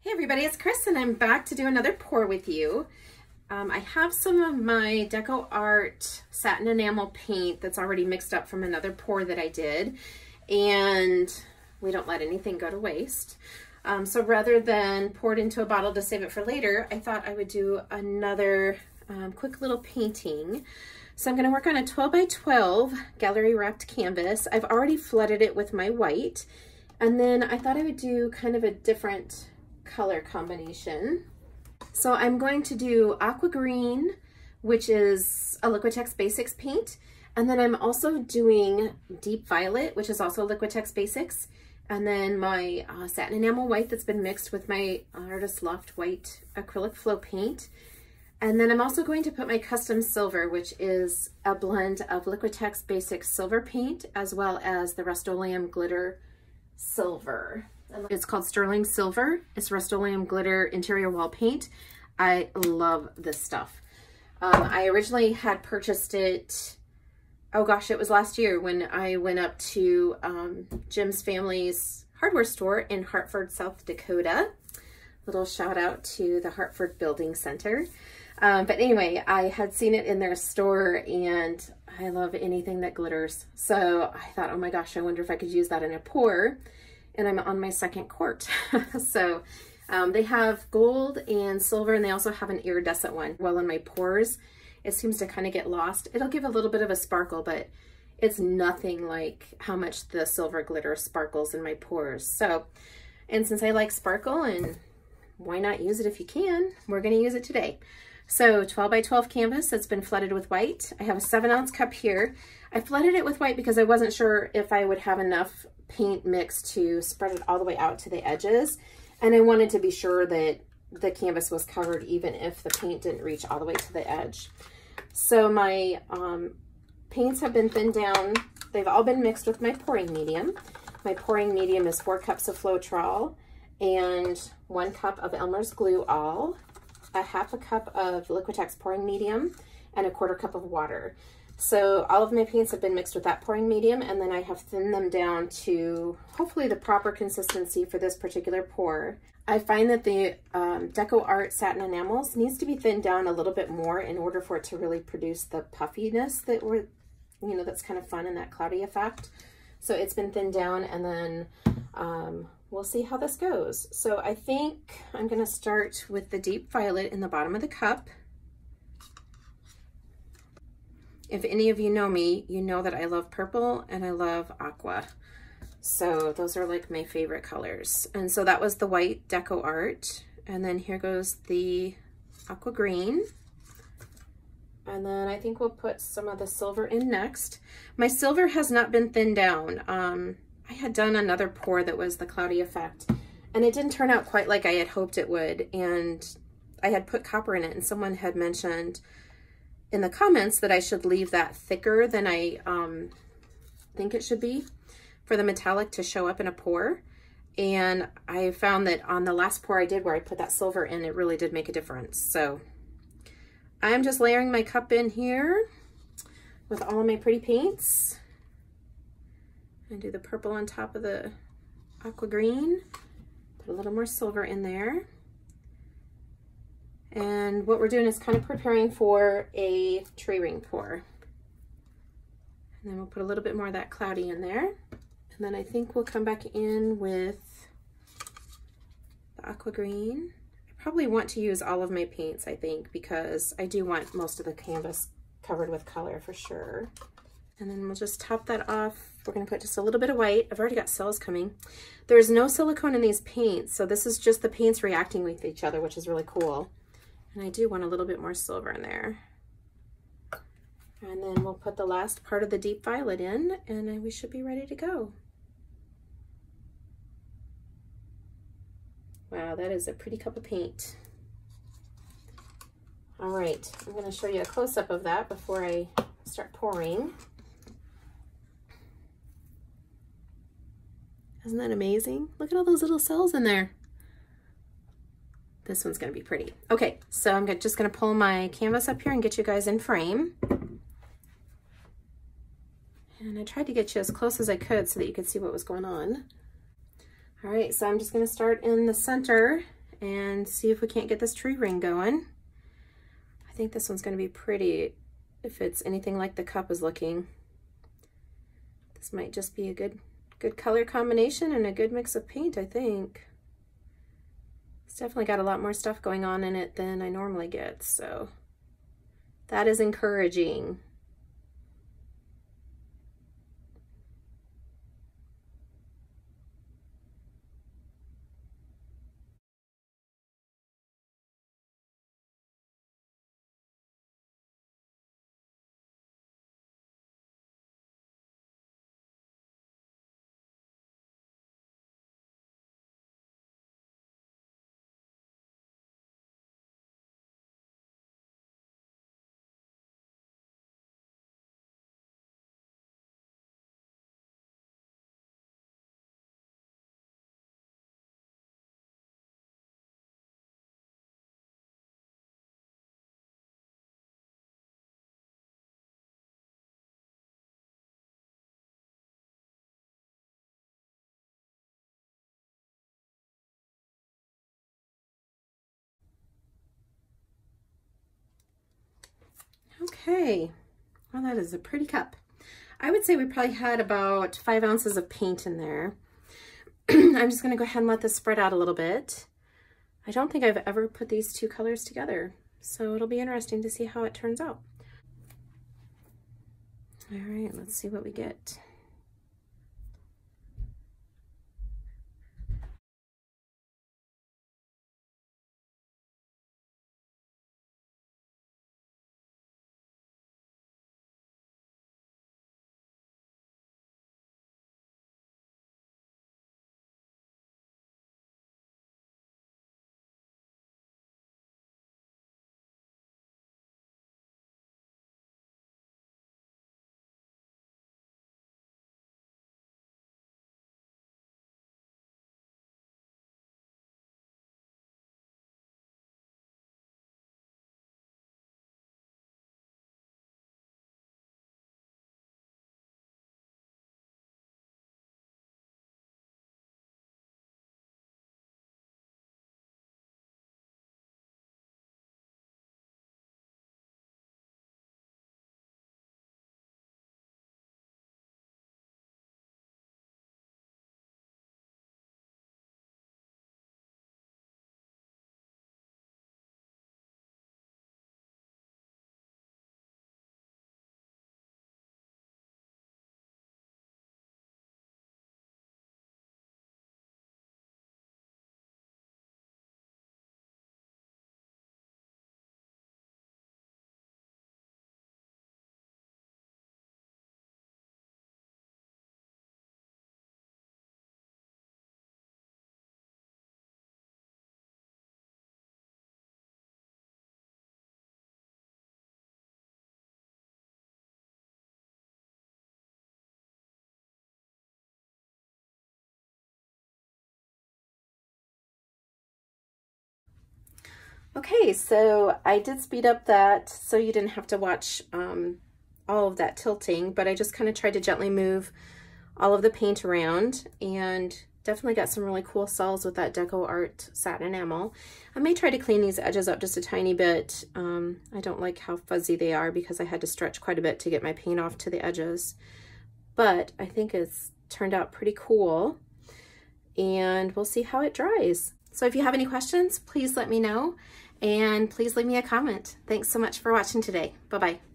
Hey everybody, it's Chris and I'm back to do another pour with you. I have some of my DecoArt Satin Enamel paint that's already mixed up from another pour that I did, and we don't let anything go to waste. So rather than pour it into a bottle to save it for later, I thought I would do another quick little painting. So I'm going to work on a 12 by 12 gallery wrapped canvas. I've already flooded it with my white, and then I thought I would do kind of a different color combination. So I'm going to do Aqua Green, which is a Liquitex Basics paint, and then I'm also doing Deep Violet, which is also Liquitex Basics, and then my Satin Enamel White that's been mixed with my Artist Loft White acrylic flow paint. And then I'm also going to put my custom silver, which is a blend of Liquitex Basics silver paint as well as the Rust-Oleum glitter silver. It's called Sterling Silver. It's Rust-Oleum glitter interior wall paint. I love this stuff. I originally had purchased it, oh gosh, it was last year when I went up to Jim's family's hardware store in Hartford, South Dakota. Little shout out to the Hartford Building Center. But anyway, I had seen it in their store and I love anything that glitters. So I thought, oh my gosh, I wonder if I could use that in a pour. And I'm on my second quart. So they have gold and silver, and they also have an iridescent one. Well, in my pours, it seems to kind of get lost. It'll give a little bit of a sparkle, but it's nothing like how much the silver glitter sparkles in my pours. So, and since I like sparkle, and why not use it if you can, we're gonna use it today. So 12 by 12 canvas that's been flooded with white. I have a 7-ounce cup here. I flooded it with white because I wasn't sure if I would have enough paint mix to spread it all the way out to the edges. And I wanted to be sure that the canvas was covered even if the paint didn't reach all the way to the edge. So my paints have been thinned down. They've all been mixed with my pouring medium. My pouring medium is 4 cups of Floetrol and 1 cup of Elmer's Glue All, a half a cup of Liquitex pouring medium, and a 1/4 cup of water. So all of my paints have been mixed with that pouring medium, and then I have thinned them down to hopefully the proper consistency for this particular pour. I find that the DecoArt Satin Enamels needs to be thinned down a little bit more in order for it to really produce the puffiness that we're, you know, that's kind of fun in that cloudy effect. So it's been thinned down, and then we'll see how this goes. So I think I'm gonna start with the Deep Violet in the bottom of the cup. If any of you know me, you know that I love purple and I love aqua. So those are like my favorite colors. And so that was the white DecoArt. And then here goes the Aqua Green. And then I think we'll put some of the silver in next. My silver has not been thinned down. I had done another pour that was the cloudy effect, and it didn't turn out quite like I had hoped it would. And I had put copper in it, and someone had mentioned in the comments that I should leave that thicker than I think it should be for the metallic to show up in a pour. And I found that on the last pour I did where I put that silver in, it really did make a difference. So I'm just layering my cup in here with all of my pretty paints. And do the purple on top of the Aqua Green. Put a little more silver in there. And what we're doing is kind of preparing for a tree ring pour. And then we'll put a little bit more of that cloudy in there. And then I think we'll come back in with the Aqua Green. I probably want to use all of my paints, I think, because I do want most of the canvas covered with color for sure. And then we'll just top that off. We're gonna put just a little bit of white. I've already got cells coming. There's no silicone in these paints, so this is just the paints reacting with each other, which is really cool. And I do want a little bit more silver in there. And then we'll put the last part of the Deep Violet in, and then we should be ready to go. Wow, that is a pretty cup of paint. All right, I'm gonna show you a close-up of that before I start pouring. Isn't that amazing? Look at all those little cells in there. This one's gonna be pretty. Okay, so I'm just gonna pull my canvas up here and get you guys in frame. And I tried to get you as close as I could so that you could see what was going on. All right, so I'm just gonna start in the center and see if we can't get this tree ring going. I think this one's going to be pretty if it's anything like the cup is looking. This might just be a good color combination and a good mix of paint, I think. It's definitely got a lot more stuff going on in it than I normally get, so that is encouraging. Okay, well, that is a pretty cup. I would say we probably had about 5 ounces of paint in there. I'm just gonna go ahead and let this spread out a little bit. I don't think I've ever put these two colors together, so it'll be interesting to see how it turns out. All right, let's see what we get. Okay, so I did speed up that so you didn't have to watch all of that tilting, but I just kind of tried to gently move all of the paint around, and definitely got some really cool cells with that DecoArt Satin Enamel. I may try to clean these edges up just a tiny bit. I don't like how fuzzy they are because I had to stretch quite a bit to get my paint off to the edges, but I think it's turned out pretty cool, and we'll see how it dries. So if you have any questions, please let me know. And please leave me a comment. Thanks so much for watching today. Bye-bye.